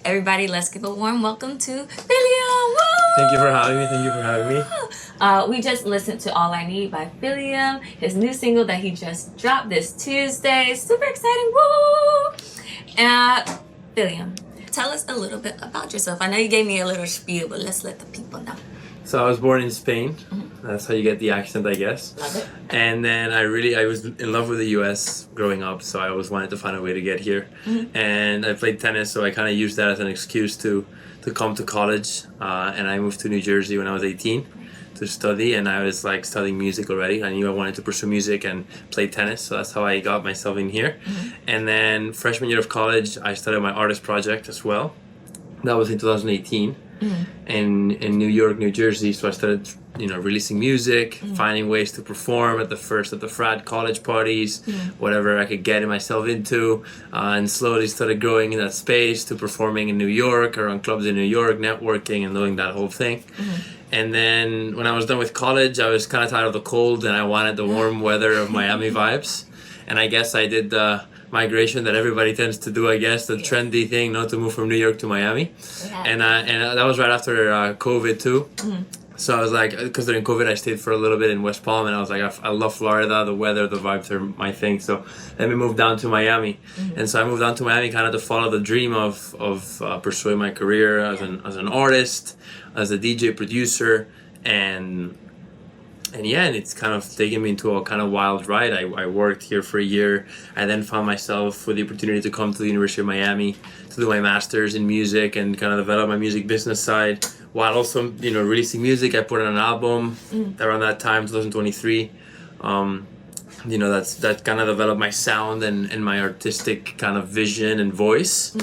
Everybody, let's give a warm welcome to Felium. Thank you for having me. Thank you for having me. We just listened to All I Need by Felium, his new single that he just dropped this Tuesday. Super exciting. Woo! Felium, tell us a little bit about yourself. I know you gave me a little spiel, but let's let the people know. So I was born in Spain. That's how you get the accent, I guess. Love it. And then I was in love with the US growing up, so I always wanted to find a way to get here. And I played tennis, so I kind of used that as an excuse to come to college. And I moved to New Jersey when I was 18 to study, and I was like studying music already. I knew I wanted to pursue music and play tennis, so that's how I got myself in here. And then freshman year of college, I started my artist project as well. That was in 2018. In New York, New Jersey. So I started, releasing music, finding ways to perform at the frat college parties, whatever I could get myself into, and slowly started growing in that space to performing in New York, around clubs in New York, networking and doing that whole thing. And then when I was done with college, I was kind of tired of the cold and I wanted the warm weather of Miami vibes. And I guess I did the migration that everybody tends to do, I guess, the trendy thing, not to move from New York to Miami. And that was right after COVID too. So I was like, because during COVID I stayed for a little bit in West Palm, and I was like, I love Florida, the weather, the vibes are my thing. So let me move down to Miami. And so I moved down to Miami kind of to follow the dream of pursuing my career as an artist, as a DJ producer, and it's kind of taken me into a kind of wild ride. I worked here for a year. I then found myself with the opportunity to come to the University of Miami to do my master's in music and kind of develop my music business side while also, releasing music. I put on an album around that time, 2023. That kind of developed my sound and my artistic kind of vision and voice.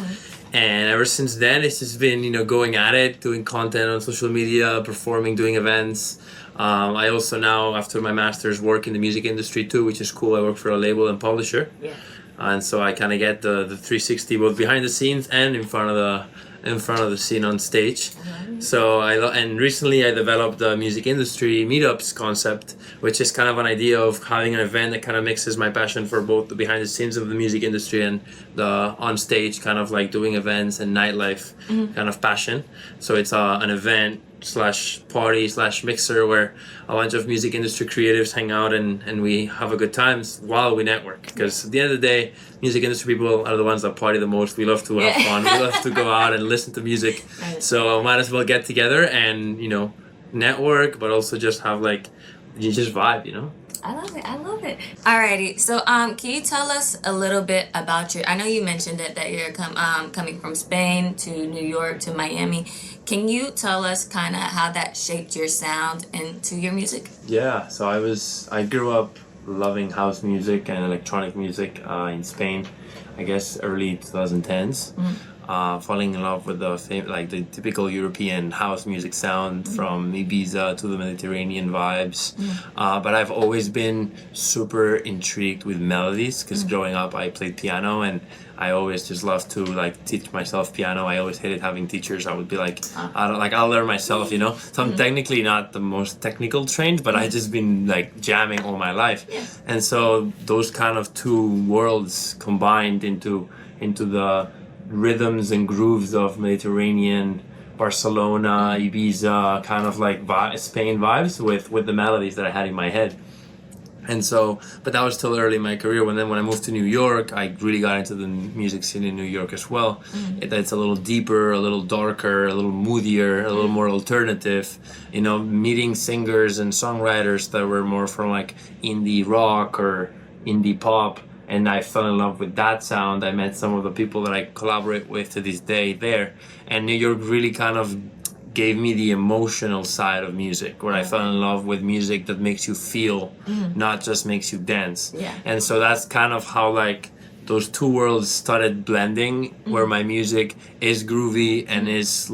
And ever since then, it's just been, going at it, doing content on social media, performing, doing events. I also now, after my master's, work in the music industry too, which is cool. I work for a label and publisher. And so I kind of get the 360 both behind the scenes and in front of the scene on stage. So and recently I developed the music industry meetups concept, which is kind of an idea of having an event that kind of mixes my passion for both the behind the scenes of the music industry and the on stage kind of like doing events and nightlife kind of passion. So it's an event / party / mixer where a bunch of music industry creatives hang out and we have a good times while we network, because at the end of the day, music industry people are the ones that party the most. We love to have fun. We love to go out and listen to music. So I might as well get together and network, but also just have you just vibe. I love it. Alrighty, so can you tell us a little bit about I know you mentioned it, that you're coming from Spain to New York to Miami. Can you tell us kind of how that shaped your sound into your music? Yeah, so I grew up loving house music and electronic music in Spain, I guess early 2010s. Falling in love with the typical European house music sound from Ibiza to the Mediterranean vibes. But I've always been super intrigued with melodies, because growing up I played piano and I always just loved to teach myself piano. I always hated having teachers. I would be I'll learn myself, So I'm technically not the most technical trained, but I just been jamming all my life. And so those kind of two worlds combined into the rhythms and grooves of Mediterranean, Barcelona, Ibiza, kind of Spain vibes with the melodies that I had in my head. And so, but that was still early in my career. When I moved to New York, I really got into the music scene in New York as well. It's a little deeper, a little darker, a little moodier, a little more alternative. Meeting singers and songwriters that were more from indie rock or indie pop. And I fell in love with that sound. I met some of the people that I collaborate with to this day there. And New York really kind of gave me the emotional side of music, where I fell in love with music that makes you feel, not just makes you dance. And so that's kind of how those two worlds started blending, where my music is groovy and is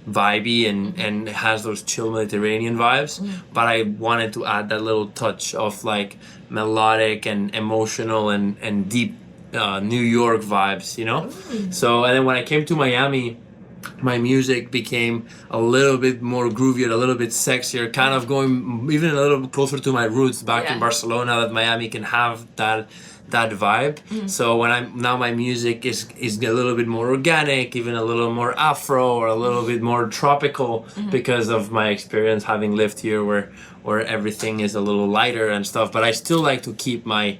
vibey and has those chill Mediterranean vibes, but I wanted to add that little touch of melodic and emotional and deep New York vibes, So, and then when I came to Miami, my music became a little bit more groovier, a little bit sexier, kind of going even a little bit closer to my roots back in Barcelona, that Miami can have that vibe. So when my music is a little bit more organic, even a little more Afro or a little bit more tropical, because of my experience having lived here where everything is a little lighter and stuff. But I still like to keep my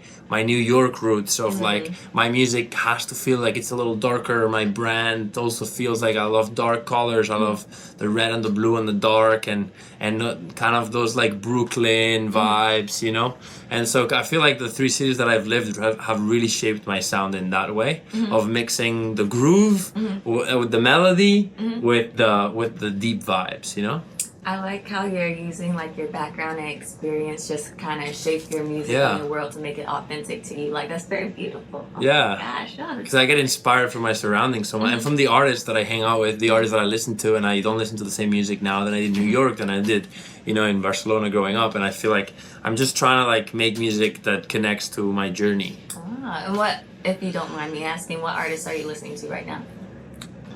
New York roots of like my music has to feel like it's a little darker. My brand also feels like I love dark colors. I love the red and the blue and the dark and kind of those like Brooklyn vibes, you know. And so I feel like the three cities that I've lived have really shaped my sound in that way of mixing the groove with the melody with the deep vibes, you know. I like how you're using like your background and experience just kind of shape your music in the world to make it authentic to you. Like that's very beautiful. Oh yeah. My gosh, because I get inspired from my surroundings so much, and from the artists that I hang out with, the artists that I listen to, and I don't listen to the same music now that I did in New York than I did, you know, in Barcelona growing up. And I feel like I'm just trying to like make music that connects to my journey. And what, if you don't mind me asking, what artists are you listening to right now?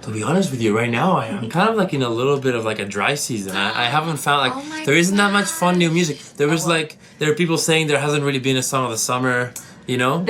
To be honest with you, right now I'm kind of like in a little bit of like a dry season. I haven't found like there isn't that much fun new music. There are people saying there hasn't really been a song of the summer, you know?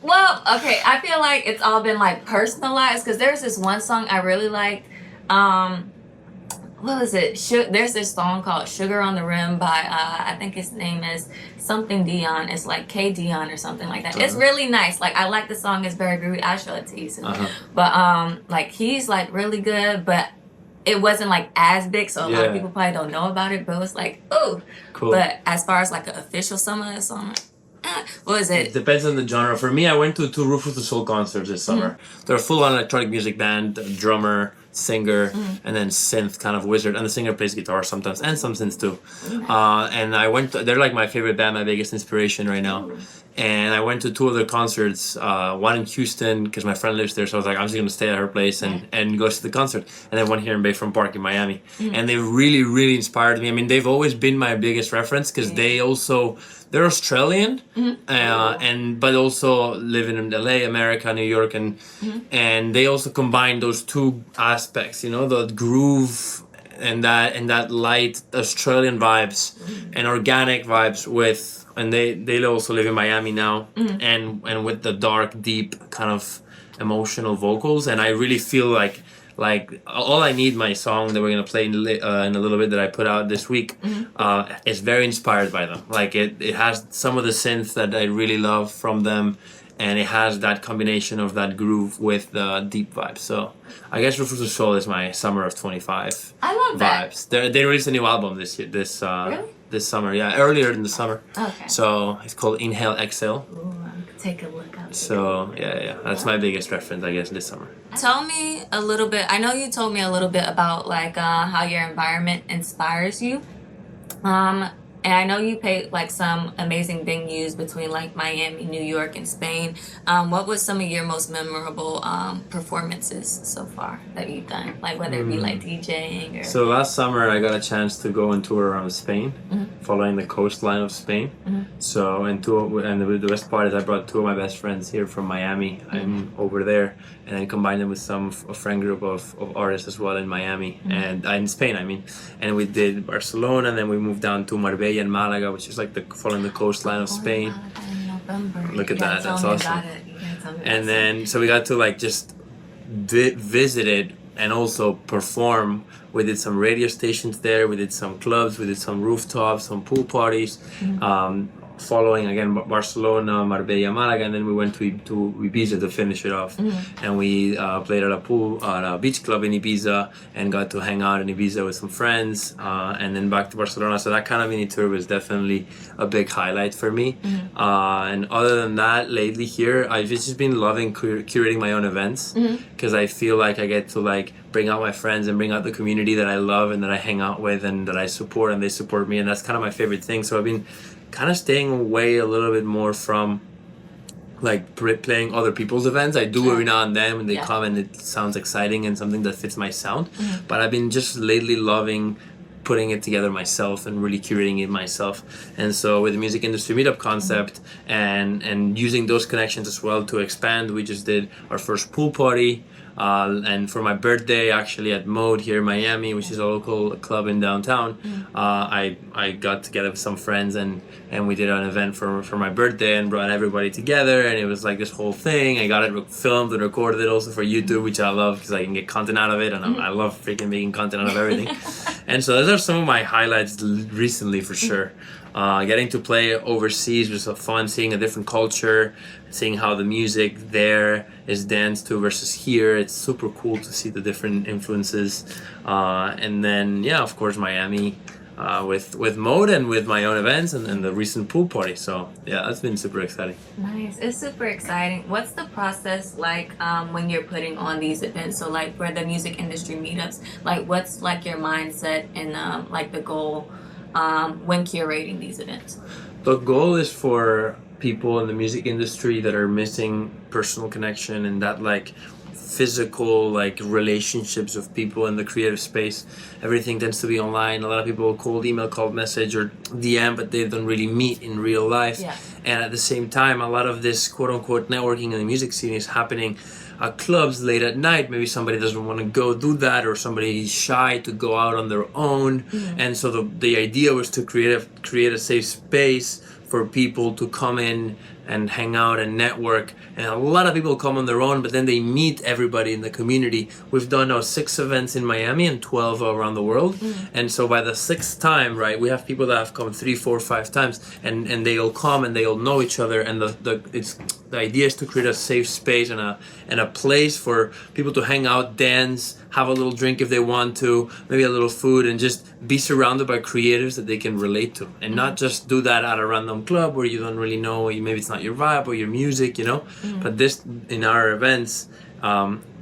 Well, okay, I feel like it's all been like personalized because there's this one song I really liked. What was it? There's this song called Sugar on the Rim by I think his name is something Dion. It's like K Dion or something like that. It's really nice. Like I like the song. It's very groovy. I'll show it to you soon. But like he's like really good, but it wasn't like as big, so a lot of people probably don't know about it. But it was like, oh, cool. But as far as like an official summer song, what is it? It depends on the genre. For me, I went to 2 Rufus the Soul concerts this summer. They're a full-on electronic music band, drummer, singer, and then synth kind of wizard. And the singer plays guitar sometimes, and some synths too. And I went they're like my favorite band, my biggest inspiration right now. And I went to 2 of their concerts, one in Houston, because my friend lives there, so I was like, I'm just going to stay at her place and go to the concert. And then one here in Bayfront Park in Miami. And they really, really inspired me. I mean, they've always been my biggest reference, because they're Australian, but also living in LA, America, New York, and they also combine those 2 aspects, you know, the groove and that light Australian vibes and organic vibes with. And they also live in Miami now, and with the dark, deep kind of emotional vocals. And I really feel like All I Need, my song that we're gonna play in a little bit that I put out this week, is very inspired by them. Like it has some of the synth that I really love from them, and it has that combination of that groove with the deep vibes. So I guess Rufus the Soul is my summer of 25 I love vibes. They released a new album this year. Really? This summer, earlier in the summer. Okay. So it's called Inhale Exhale. Ooh, take a look out. So that's my biggest reference, I guess, this summer. Tell me a little bit. I know you told me a little bit about like how your environment inspires you. And I know you played like some amazing venues between like Miami, New York, and Spain. What was some of your most memorable performances so far that you've done? Like whether it be like DJing or... So last summer I got a chance to go and tour around Spain, following the coastline of Spain. So and the best part is I brought 2 of my best friends here from Miami. I'm over there, and I combined them with a friend group of artists as well in Miami and in Spain. I mean, and we did Barcelona, and then we moved down to Marbella and Malaga, which is like following the coastline of Spain. Look at that, that's awesome. And then so we got to like just visit it and also perform. We did some radio stations there, we did some clubs, we did some rooftops, some pool parties, following again Barcelona, Marbella, Malaga, and then we went to Ibiza to finish it off. And we played at a beach club in Ibiza, and got to hang out in Ibiza with some friends, and then back to Barcelona. So that kind of mini tour was definitely a big highlight for me. And other than that, lately here I've just been loving curating my own events, because I feel like I get to like bring out my friends and bring out the community that I love and that I hang out with and that I support, and they support me, and that's kind of my favorite thing. So I've been kind of staying away a little bit more from like playing other people's events. I do every now and then when they come and it sounds exciting and something that fits my sound, but I've been just lately loving putting it together myself and really curating it myself. And so with the Music Industry Meetup concept and using those connections as well to expand, we just did our first pool party And for my birthday, actually at Mode here in Miami, which is a local club in downtown, I got together with some friends and we did an event for my birthday and brought everybody together, and it was like this whole thing. I got it filmed and recorded it also for YouTube, which I love because I can get content out of it, and I love freaking making content out of everything. And so those are some of my highlights recently for sure. Getting to play overseas was fun, seeing a different culture, seeing how the music there is danced to versus here. It's super cool to see the different influences. And then, yeah, of course, Miami with Mode and with my own events and the recent pool party. So, yeah, that's been super exciting. Nice. It's super exciting. What's the process like when you're putting on these events? So, like, for the music industry meetups, like, what's, like, your mindset and, like, the goal when curating these events? The goal is for people in the music industry that are missing personal connection and that like physical like relationships of people in the creative space. Everything tends to be online. A lot of people cold email, cold message, or DM, but they don't really meet in real life. Yeah. And at the same time, a lot of this quote unquote networking in the music scene is happening at clubs late at night. Maybe somebody doesn't want to go do that, or somebody is shy to go out on their own. And so the idea was to create a safe space for people to come in and hang out and network. And a lot of people come on their own, but then they meet everybody in the community. We've done now 6 events in Miami and 12 around the world. And so by the 6th time, right, we have people that have come 3, 4, 5 times, and they all come and they all know each other. And the idea is to create a safe space and a place for people to hang out, dance, have a little drink if they want to, maybe a little food, and just be surrounded by creatives that they can relate to, and not just do that at a random club where you don't really know, maybe it's not your vibe or your music, you know. But this, in our events,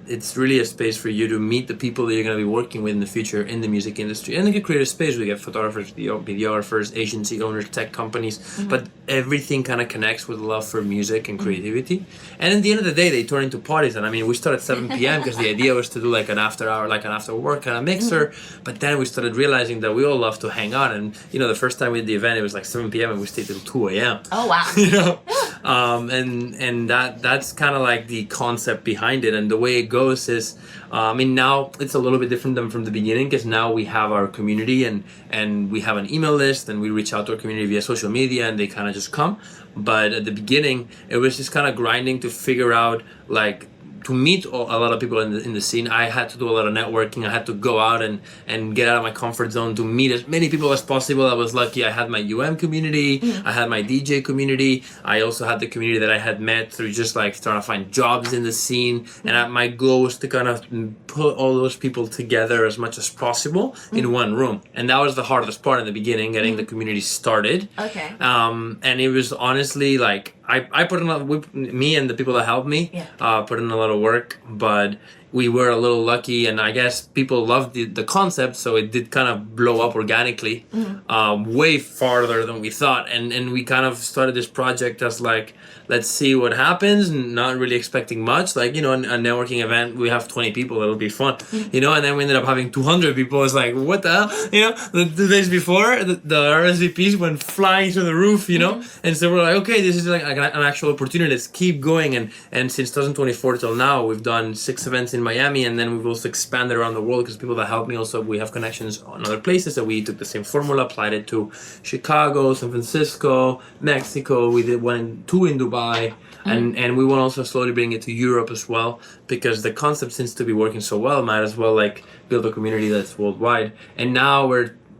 it's really a space for you to meet the people that you're going to be working with in the future in the music industry. And they can create a space. We get photographers, videographers, agency owners, tech companies, but everything kind of connects with love for music and creativity. And at the end of the day, they turn into parties. And I mean, we started at 7 p.m. because the idea was to do like an after hour, like an after work kind of mixer. But then we started realizing that we all love to hang out. And, you know, the first time we did the event, it was like 7 p.m. and we stayed till 2 a.m. Oh, wow. You know? And that's kind of like the concept behind it. And the way it goes is, I mean, now it's a little bit different than from the beginning, because now we have our community and we have an email list, and we reach out to our community via social media, and they kind of just come. But at the beginning, it was just kind of grinding to figure out, like, to meet a lot of people in the scene. I had to do a lot of networking. I had to go out and get out of my comfort zone to meet as many people as possible. I was lucky. I had my UM community. I had my DJ community. I also had the community that I had met through just like trying to find jobs in the scene. And my goal was to kind of put all those people together as much as possible in one room. And that was the hardest part in the beginning, getting the community started. Okay. And it was honestly like, I put in a lot, me and the people that helped me, put in a lot of work, but we were a little lucky, and I guess people loved the concept, so it did kind of blow up organically, way farther than we thought, and we kind of started this project as like, let's see what happens, and not really expecting much, like, you know, a networking event, we have 20 people, it'll be fun, you know, and then we ended up having 200 people. It's like, what the hell, you know, the days before, the RSVPs went flying through the roof, you know, and so we're like, okay, this is like an actual opportunity, let's keep going, and since 2024 till now, we've done 6 events in Miami, and then we've also expanded around the world because people that help me also, we have connections on other places, so we took the same formula, applied it to Chicago, San Francisco, Mexico. We did 2 in Dubai, and we want to also slowly bring it to Europe as well, because the concept seems to be working so well. Might as well like build a community that's worldwide. And now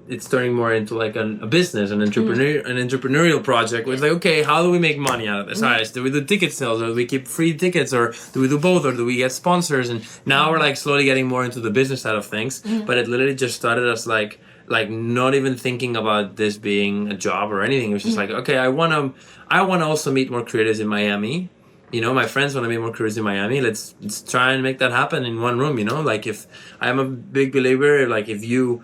it's turning more into like a business, an entrepreneurial project where it's like, okay, how do we make money out of this? Alright, do we do ticket sales, or do we keep free tickets, or do we do both, or do we get sponsors? And now we're like slowly getting more into the business side of things. But it literally just started as like not even thinking about this being a job or anything. It was just like, okay, I want to also meet more creators in Miami. You know, my friends want to meet more creators in Miami. Let's try and make that happen in one room. You know, like, if I'm a big believer, like if you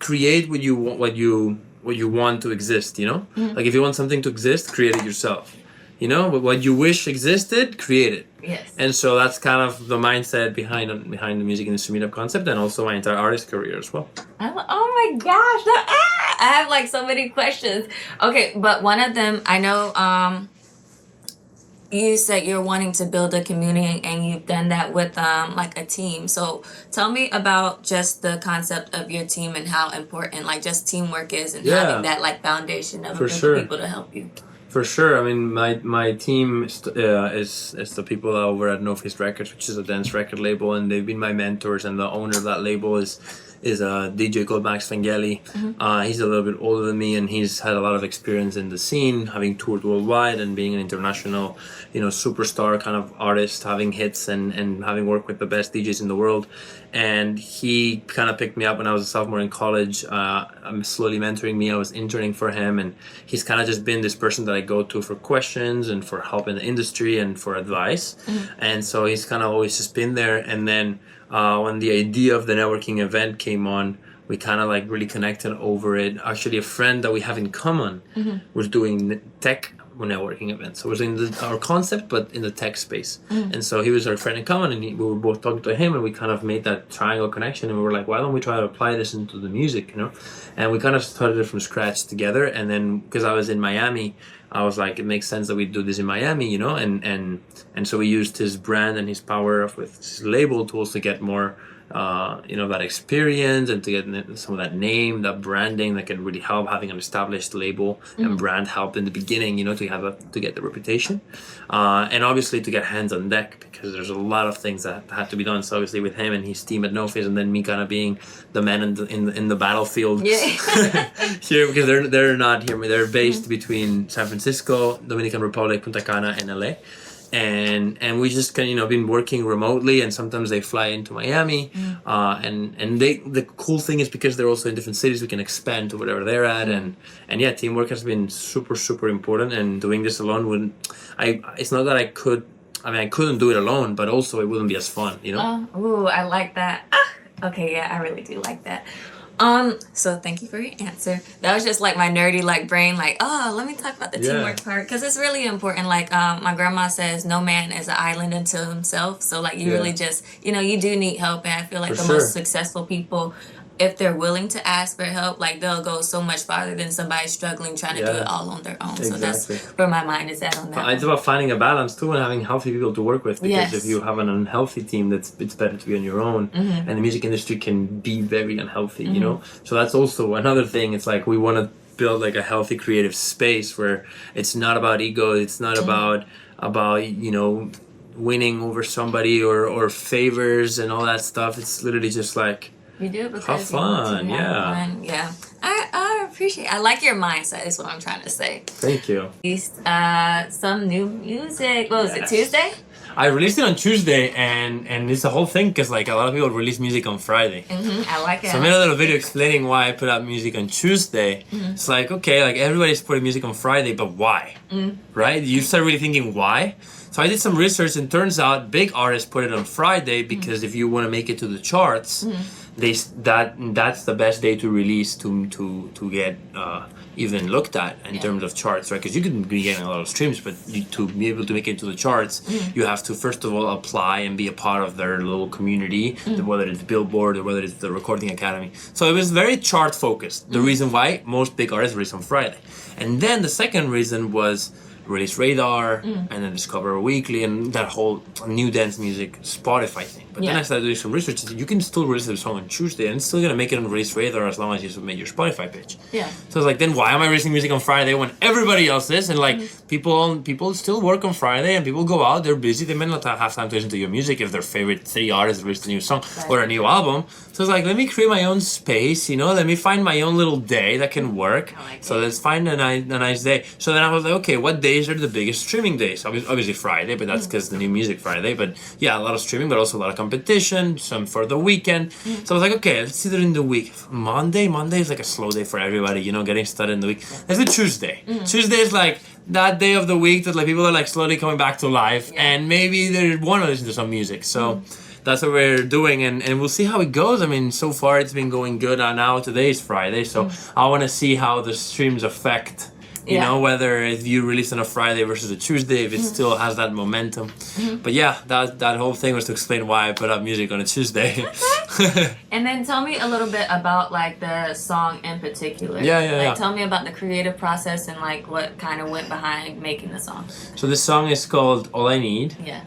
create what you want to exist, you know, like if you want something to exist, create it yourself. You know, but what you wish existed, create it. Yes. And so that's kind of the mindset behind the music industry meetup concept, and also my entire artist career as well. Oh my gosh! I have like so many questions. Okay, but one of them, I know. you said you're wanting to build a community and you've done that with like a team. So tell me about just the concept of your team and how important like just teamwork is and having that like foundation of a group of people to help you. For sure. I mean, my team is the people over at Northeast Records, which is a dance record label, and they've been my mentors. And the owner of that label is a DJ called Max Vangeli. He's a little bit older than me, and he's had a lot of experience in the scene, having toured worldwide and being an international, superstar kind of artist, having hits and having worked with the best DJs in the world. And he kind of picked me up when I was a sophomore in college. I'm slowly mentoring me. I was interning for him, and he's kind of just been this person that I go to for questions and for help in the industry and for advice. And so he's kind of always just been there. And then when the idea of the networking event came on, we kind of like really connected over it. Actually, a friend that we have in common was doing tech networking events. So it was in our concept, but in the tech space. And so he was our friend in common, and we were both talking to him, and we kind of made that triangle connection. And we were like, why don't we try to apply this into the music, And we kind of started it from scratch together. And then because I was in Miami, I was like, it makes sense that we do this in Miami, and so we used his brand and his power with his label to also get more that experience and to get some of that name, that branding that can really help. Having an established label and brand help in the beginning, to get the reputation, and obviously to get hands on deck, because there's a lot of things that had to be done. So obviously with him and his team at No Face, and then me kind of being the man in the battlefield here, because they're not here. They're based between San Francisco, Dominican Republic, Punta Cana, and LA. And we just been working remotely, and sometimes they fly into Miami, and the cool thing is because they're also in different cities, we can expand to whatever they're at, and yeah, teamwork has been super important. And doing this alone it's not that I couldn't do it alone, but also it wouldn't be as fun, Ooh, I like that. Okay, yeah, I really do like that. So thank you for your answer. That was just like my nerdy brain, let me talk about the teamwork part, because it's really important. My grandma says no man is an island unto himself. So you really just, you do need help. And I feel like most successful people, if they're willing to ask for help, they'll go so much farther than somebody struggling trying to do it all on their own. Exactly. So that's where my mind is at on that. It's about finding a balance too, and having healthy people to work with. Because if you have an unhealthy team, it's better to be on your own. And the music industry can be very unhealthy, So that's also another thing. It's we want to build a healthy creative space where it's not about ego. It's not about winning over somebody or favors and all that stuff. It's literally just you do it because have fun, fun. Yeah. I appreciate it. I like your mindset is what I'm trying to say. Thank you. Released some new music. What was it, Tuesday? I released it on Tuesday, and it's a whole thing because a lot of people release music on Friday. I like it. So I made a little video explaining why I put out music on Tuesday. It's everybody's putting music on Friday, but why? Right? You start really thinking why. So I did some research, and turns out big artists put it on Friday because if you want to make it to the charts, that's the best day to release to get even looked at in terms of charts, right? Because you can be getting a lot of streams, but to be able to make it to the charts, you have to first of all apply and be a part of their little community, whether it's Billboard or whether it's the Recording Academy. So it was very chart focused. The reason why most big artists release on Friday, and then the second reason was Release Radar, and then Discover Weekly, and that whole new dance music Spotify thing. But then I started doing some research. You can still release the song on Tuesday, and it's still gonna make it on Release Radar as long as you submit your Spotify page. Yeah. So it's then why am I releasing music on Friday when everybody else is? And people still work on Friday, and people go out. They're busy. They may not have time to listen to your music if their favorite 3 artists released a new song or a new album. So it's let me create my own space. Let me find my own little day that can work. So let's find a nice day. So then I was okay, what days are the biggest streaming days? Obviously Friday, but that's because the new music Friday. But yeah, a lot of streaming, but also a lot of competition, some for the weekend. So I was okay, let's see that in the week. Monday is a slow day for everybody, getting started in the week. Let's do Tuesday. Tuesday is that day of the week that people are slowly coming back to life, and maybe they want to listen to some music. So that's what we're doing, and we'll see how it goes. I mean, so far it's been going good. Now today is Friday, so I want to see how the streams affect You know, whether if you release on a Friday versus a Tuesday, if it still has that momentum. But yeah, that whole thing was to explain why I put out music on a Tuesday. And then tell me a little bit about like the song in particular. Yeah. Tell me about the creative process and like what kind of went behind making the song. So this song is called All I Need. Yeah.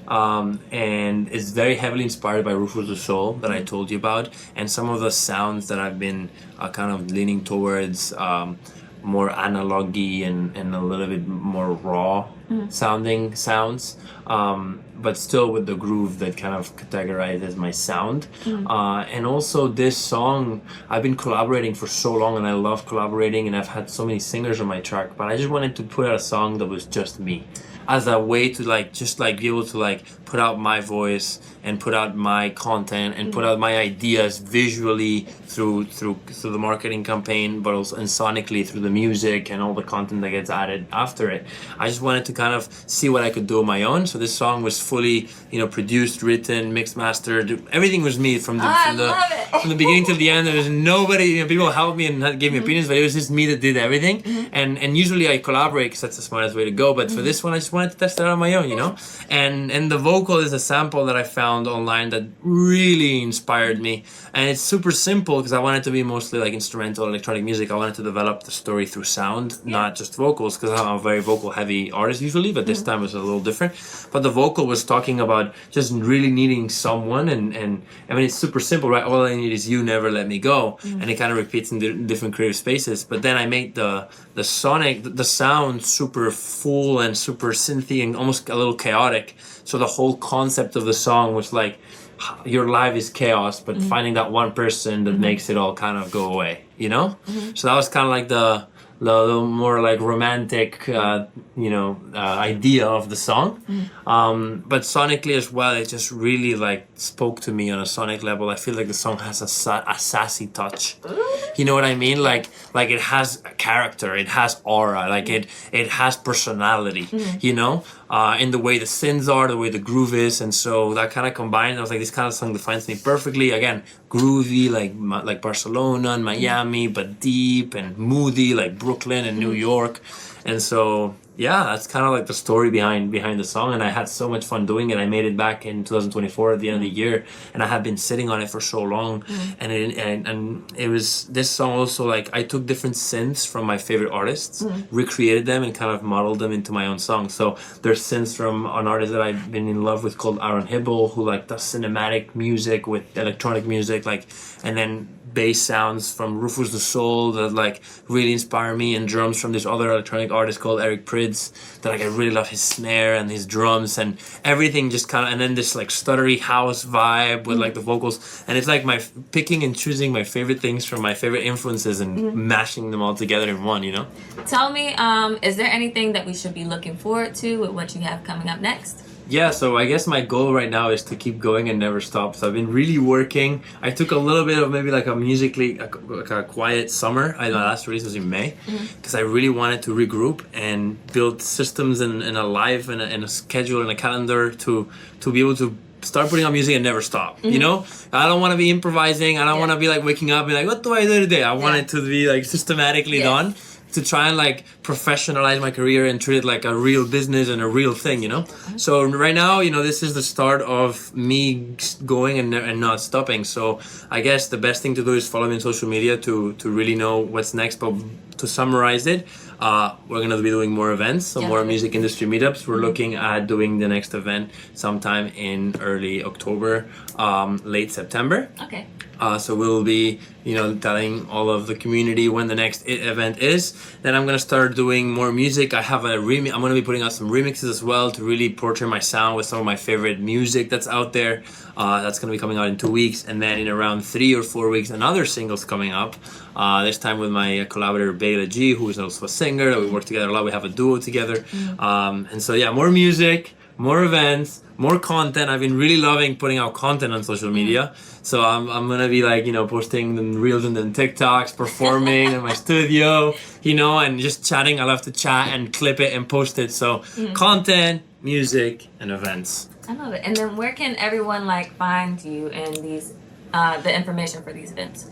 And it's very heavily inspired by Rufus the Soul that I told you about, and some of the sounds that I've been kind of leaning towards more analog-y and a little bit more raw sounding sounds, but still with the groove that kind of categorizes my sound. And also this song, I've been collaborating for so long and I love collaborating, and I've had so many singers on my track, but I just wanted to put out a song that was just me, as a way to like just like be able to like put out my voice and put out my content and put out my ideas visually through the marketing campaign, but also and sonically through the music and all the content that gets added after it. I just wanted to kind of see what I could do on my own. So this song was fully, produced, written, mixed, mastered. Everything was me from the beginning till the end. There was nobody. People helped me and gave me opinions, but it was just me that did everything. And usually I collaborate because that's the smartest way to go. But for this one, I just wanted to test it out on my own, And the vocal is a sample that I found online that really inspired me, and it's super simple because I wanted to be mostly like instrumental electronic music. I wanted to develop the story through sound, not just vocals, because I'm a very vocal heavy artist usually, but this time was a little different. But the vocal was talking about just really needing someone, and I mean it's super simple, right? All I need is you, never let me go, and it kind of repeats in different creative spaces. But then I made the sound super full and super synthy and almost a little chaotic. So the whole concept of the song was like, your life is chaos, but finding that one person that makes it all kind of go away, So that was kind of like the more like romantic, idea of the song. But sonically as well, it just really like spoke to me on a sonic level. I feel like the song has a sassy touch. You know what I mean? Like it has character, it has aura, like it has personality, in the way the synths are, the way the groove is. And so that kind of combined, I was like, this kind of song defines me perfectly. Again, groovy, like Barcelona and Miami, but deep and moody, like Brooklyn and New York. And so, yeah, that's kind of like the story behind the song, and I had so much fun doing it. I made it back in 2024 at the end of the year, and I had been sitting on it for so long. And it was this song also, like I took different synths from my favorite artists, recreated them, and kind of modeled them into my own song. So there's synths from an artist that I've been in love with called Aaron Hibble, who like does cinematic music with electronic music, and then bass sounds from Rufus the Soul that like really inspire me, and drums from this other electronic artist called Eric Prydz that like I really love his snare and his drums and everything just kind of, and then this like stuttery house vibe with like the vocals, and it's like my picking and choosing my favorite things from my favorite influences and mashing them all together in one, Tell me, is there anything that we should be looking forward to with what you have coming up next? Yeah, so I guess my goal right now is to keep going and never stop. So I've been really working. I took a little bit of maybe like a quiet summer. My last release was in May because I really wanted to regroup and build systems and a life and a schedule and a calendar to be able to start putting out music and never stop. I don't want to be improvising. I don't want to be like waking up and like, what do I do today? I want it to be like systematically done, to try and like professionalize my career and treat it like a real business and a real thing, So right now, this is the start of me going and not stopping. So I guess the best thing to do is follow me on social media to really know what's next. But to summarize it, we're going to be doing more events, so more music industry meetups. We're looking at doing the next event sometime in early October, late September. Okay. So we'll be, telling all of the community when the next event is. Then I'm gonna start doing more music. I have I'm gonna be putting out some remixes as well to really portray my sound with some of my favorite music that's out there. That's gonna be coming out in 2 weeks, and then in around 3 or 4 weeks, another single's coming up. This time with my collaborator Bela G, who is also a singer. We work together a lot. We have a duo together. And so yeah, more music, more events, more content. I've been really loving putting out content on social media. So I'm gonna be like, posting the reels and then TikToks, performing in my studio, and just chatting. I love to chat and clip it and post it. So content, music, and events. I love it. And then where can everyone like find you in these the information for these events?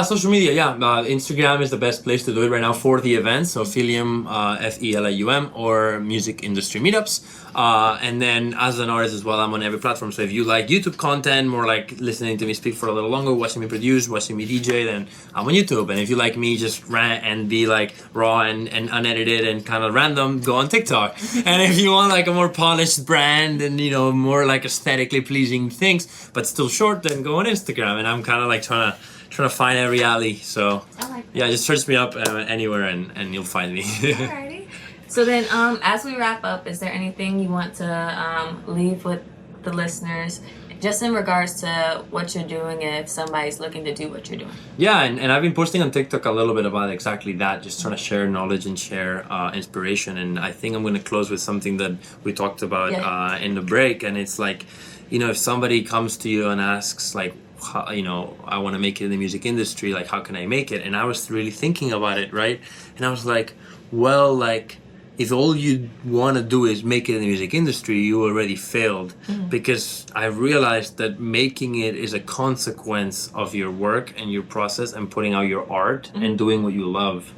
Social media, yeah. Instagram is the best place to do it right now for the events. So Felium, Felium, or Music Industry Meetups. And then as an artist as well, I'm on every platform. So if you like YouTube content, more like listening to me speak for a little longer, watching me produce, watching me DJ, then I'm on YouTube. And if you like me just rant and be like raw and unedited and kind of random, go on TikTok. And if you want like a more polished brand and, you know, more like aesthetically pleasing things, but still short, then go on Instagram. And I'm kind of like trying to find every alley. So yeah, just search me up anywhere and you'll find me. Alrighty. So then, as we wrap up, is there anything you want to leave with the listeners, just in regards to what you're doing if somebody's looking to do what you're doing? Yeah, and I've been posting on TikTok a little bit about exactly that, just trying to share knowledge and share inspiration. And I think I'm going to close with something that we talked about in the break. And it's like, you know, if somebody comes to you and asks like, how, you know, I want to make it in the music industry, like how can I make it? And I was really thinking about it, right? And I was like, well, like if all you want to do is make it in the music industry, you already failed. Because I realized that making it is a consequence of your work and your process and putting out your art and doing what you love.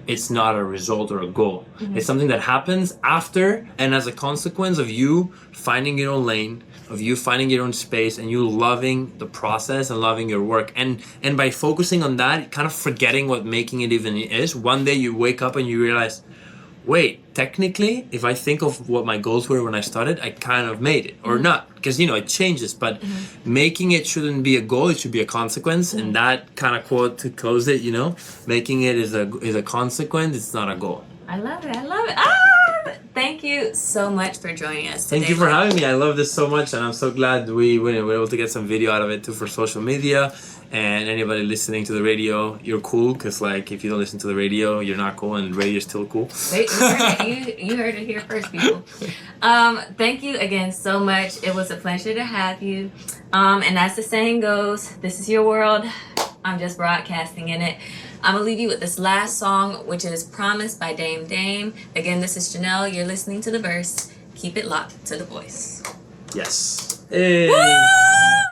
It's not a result or a goal. It's something that happens after and as a consequence of you finding your own lane, of you finding your own space, and you loving the process and loving your work. And by focusing on that, kind of forgetting what making it even is, one day you wake up and you realize, wait, technically, if I think of what my goals were when I started, I kind of made it, or not, because, you know, it changes, but making it shouldn't be a goal, it should be a consequence. And that kind of quote to close it, you know, making it is a consequence, it's not a goal. I love it. Thank you so much for joining us today. Thank you for having me. I love this so much, and I'm so glad we were able to get some video out of it too for social media. And anybody listening to the radio, you're cool, because like if you don't listen to the radio, you're not cool, and the radio's still cool. Wait, you heard it here first, people. Thank you again so much. It was a pleasure to have you. And as the saying goes, this is your world. I'm just broadcasting in it. I'm going to leave you with this last song, which is Promise by Dame Dame. Again, this is Janelle. You're listening to The Verse. Keep it locked to the voice. Yes. Hey. Woo!